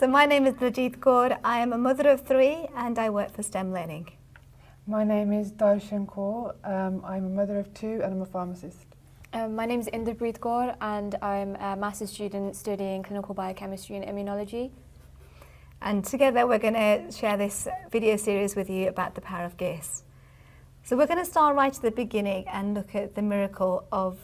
So my name is Najit Kaur. I am a mother of 3 and I work for STEM Learning. My name is Darshan Kaur. I'm a mother of 2 and I'm a pharmacist. My name is Inderpreet Kaur and I'm a master's student studying clinical biochemistry and immunology. And together we're going to share this video series with you about the power of Kesh. So we're going to start right at the beginning and look at the miracle of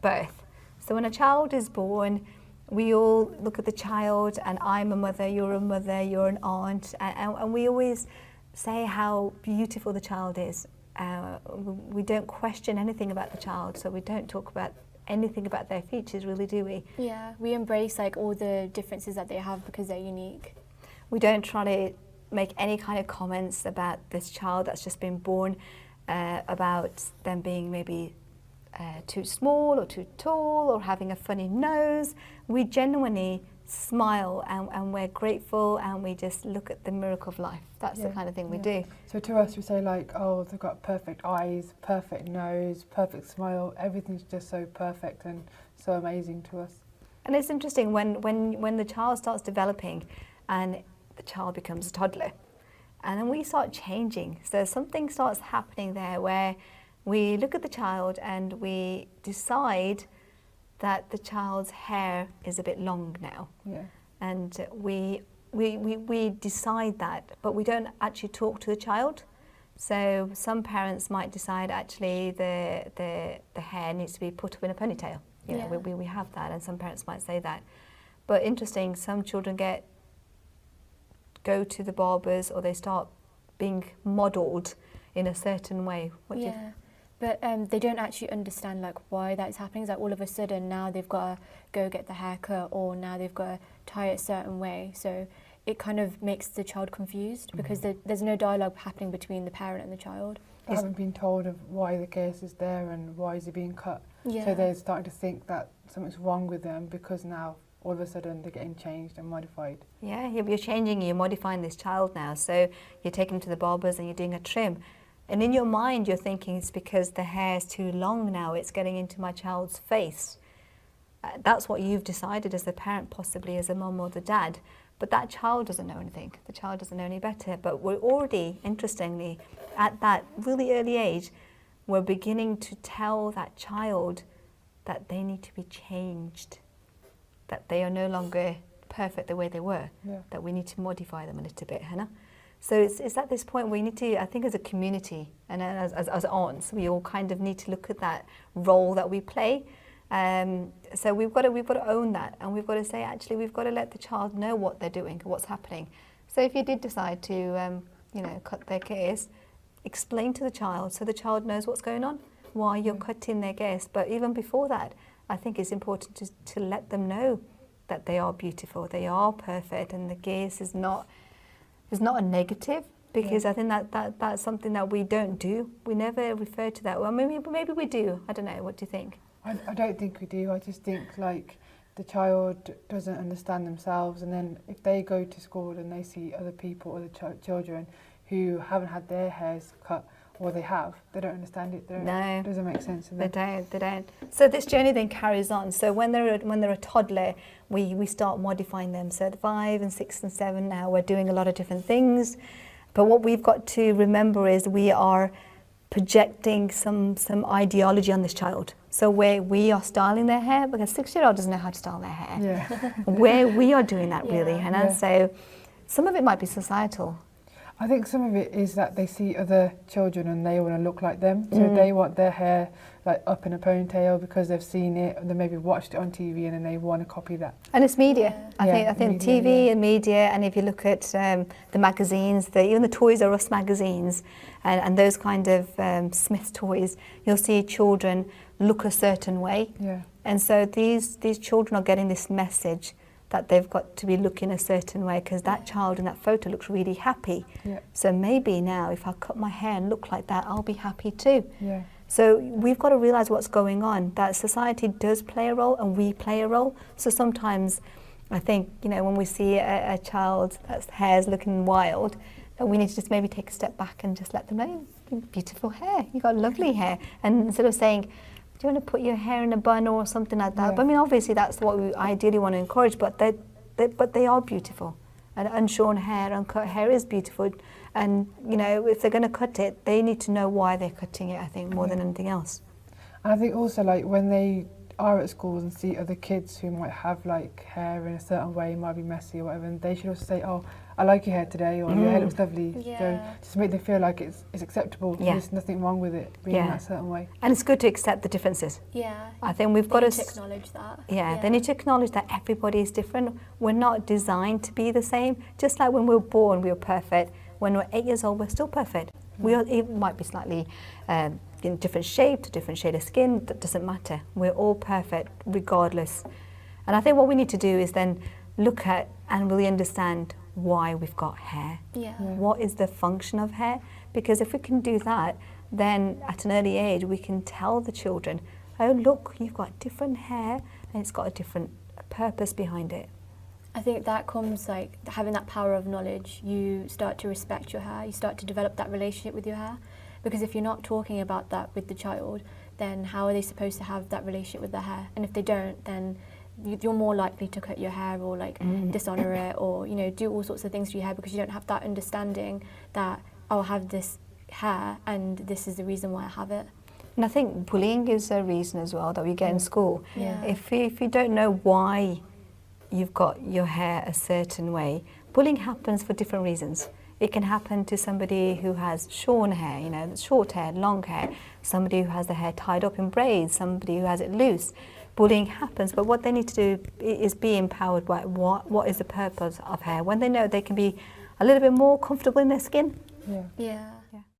birth. So when a child is born, we all look at the child, and I'm a mother, you're an aunt, and we always say how beautiful the child is. We don't question anything about the child, so we don't talk about anything about their features, really, do we? Yeah, we embrace like all the differences that they have because they're unique. We don't try to make any kind of comments about this child that's just been born, about them being maybe too small or too tall or having a funny nose. We genuinely smile and we're grateful and we just look at the miracle of life. That's the kind of thing we do. So to us we say like, oh, they've got perfect eyes, perfect nose, perfect smile, everything's just so perfect and so amazing to us. And it's interesting when the child starts developing and the child becomes a toddler and then we start changing. So something starts happening there where we look at the child and we decide that the child's hair is a bit long now. Yeah. And we decide that, but we don't actually talk to the child. So some parents might decide actually the hair needs to be put up in a ponytail. You know, we have that, and some parents might say that. But interesting, some children go to the barbers or they start being modelled in a certain way. What do you think? But they don't actually understand like why that's happening. It's like all of a sudden now they've got to go get the haircut or now they've got to tie it a certain way. So it kind of makes the child confused because there's no dialogue happening between the parent and the child. They haven't been told of why the case is there and why is it being cut. Yeah. So they're starting to think that something's wrong with them because now all of a sudden they're getting changed and modified. Yeah, you're changing, you're modifying this child now. So you're taking them to the barbers and you're doing a trim. And in your mind, you're thinking it's because the hair is too long now, it's getting into my child's face. That's what you've decided as the parent, possibly as a mum or the dad. But that child doesn't know anything. The child doesn't know any better. But we're already, interestingly, at that really early age, we're beginning to tell that child that they need to be changed, that they are no longer perfect the way they were, that we need to modify them a little bit, Hannah. So it's at this point where we need to, I think as a community and as aunts, we all kind of need to look at that role that we play. So we've got to own that, and we've got to say, actually, we've got to let the child know what they're doing, what's happening. So if you did decide to, cut their case, explain to the child so the child knows what's going on, why you're cutting their case. But even before that, I think it's important to let them know that they are beautiful, they are perfect, and the case is not a negative, because I think that's something that we don't do. We never refer to that. Well, maybe we do. I don't know. What do you think? I don't think we do. I just think like the child doesn't understand themselves, and then if they go to school and they see other people, other children who haven't had their hairs cut, or they don't understand it. It doesn't make sense to them. They don't. So this journey then carries on. So when they're a toddler, we start modifying them. So at 5 and 6 and 7 now, we're doing a lot of different things. But what we've got to remember is we are projecting some ideology on this child. So where we are styling their hair, because a 6-year-old doesn't know how to style their hair. Yeah. Where we are doing that really, Hannah. So some of it might be societal. I think some of it is that they see other children and they want to look like them. So they want their hair like up in a ponytail because they've seen it and they maybe watched it on TV and then they want to copy that. And it's media. I think media, TV and media, and if you look at the magazines, even the Toys R Us magazines and those kind of Smith's toys, you'll see children look a certain way. Yeah. And so these children are getting this message that they've got to be looking a certain way because that child in that photo looks really happy. Yeah. So maybe now if I cut my hair and look like that, I'll be happy too. Yeah. So we've got to realise what's going on, that society does play a role and we play a role. So sometimes I think, when we see a child that's hair's looking wild, that we need to just maybe take a step back and just let them know, beautiful hair, you've got lovely hair. And instead of saying, do you want to put your hair in a bun or something like that? Yeah. But I mean, obviously that's what we ideally want to encourage, but they are beautiful. And unshorn hair, uncut hair is beautiful. And, you know, if they're going to cut it, they need to know why they're cutting it, I think, more than anything else. And I think also, like, when they are at schools and see other kids who might have, like, hair in a certain way, might be messy or whatever, and they should also say, oh, I like your hair today, or your hair looks lovely. Yeah. So just make them feel like it's acceptable. Yeah. There's nothing wrong with it being that certain way. And it's good to accept the differences. Yeah. I think we've They got need to acknowledge that. Yeah, they need to acknowledge that everybody is different. We're not designed to be the same. Just like when we were born, we were perfect. When we're 8 years old, we're still perfect. We all, it might be slightly in different shape, different shade of skin. That doesn't matter. We're all perfect regardless. And I think what we need to do is then look at and really understand why we've got hair. Yeah. What is the function of hair? Because if we can do that, then at an early age we can tell the children, oh look, you've got different hair and it's got a different purpose behind it. I think that comes like having that power of knowledge. You start to respect your hair, you start to develop that relationship with your hair. Because if you're not talking about that with the child, then how are they supposed to have that relationship with their hair? And if they don't, then you're more likely to cut your hair or like dishonor it, or, you know, do all sorts of things to your hair because you don't have that understanding that I'll have this hair and this is the reason why I have it. And I think bullying is a reason as well that we get in school. Yeah. If you don't know why you've got your hair a certain way, bullying happens for different reasons. It can happen to somebody who has shorn hair, you know, short hair, long hair, somebody who has the hair tied up in braids, somebody who has it loose. Bullying happens, but what they need to do is be empowered by what is the purpose of hair. When they know, they can be a little bit more comfortable in their skin. Yeah. Yeah.